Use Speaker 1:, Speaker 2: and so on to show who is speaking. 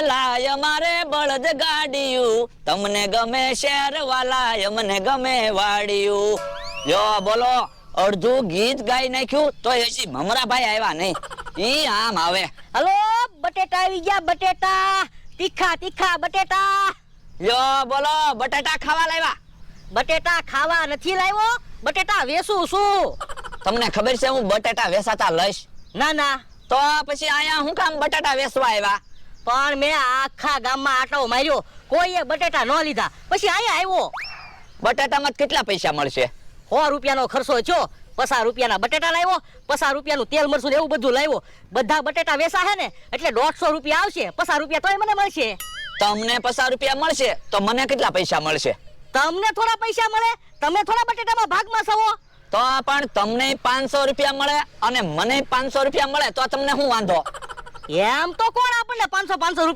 Speaker 1: લાય મારે બળદ ગાડીયું, તમને ગમે શહેર વાલા, મને ગમે વાડિયું. જો બોલો, અડધું ગીત ગાઈ નાખ્યું તો હજી મમરાભાઈ આવ્યા નહીં. ઈ આમ આવે.
Speaker 2: હલો, બટેટા આવી ગયા, બટેટા તીખા તીખા બટેટા.
Speaker 1: યો બોલો, બટાટા ખાવા લાવ્યા?
Speaker 2: બટેટા ખાવા નથી લાવ્યો, બટેટા વેસું છું.
Speaker 1: તમને ખબર છે હું બટાટા વેચાતા લઈશ?
Speaker 2: ના ના,
Speaker 1: તો પછી અહીંયા હું કામ બટાટા વેચવા આવ્યા?
Speaker 2: પણ મેં આખા ગામમાં આટો માર્યો, કોઈએ બટેટા ન લીધા, પછી અહીંયા આવ્યો.
Speaker 1: બટાટામાં કેટલા પૈસા મળશે?
Speaker 2: 100 રૂપિયાનો ખર્ચો થયો, 50 રૂપિયાના બટેટા લાવ્યો, 50 રૂપિયાનું તેલ મરચું ને એવું બધું લાવ્યો. બધા બટેટા વેચા હે ને એટલે 150 રૂપિયા આવશે, 50 રૂપિયા તોય મને મળશે.
Speaker 1: તમને 50 રૂપિયા મળશે તો મને કેટલા પૈસા મળશે?
Speaker 2: તમને થોડા પૈસા મળે, તમે થોડા બટેટામાં ભાગમાં છો.
Speaker 1: તો પણ તમને 500 રૂપિયા મળે અને મને 500 રૂપિયા મળે તો તમને શું વાંધો?
Speaker 2: એમ તો કોણ આપણને 500 રૂપિયા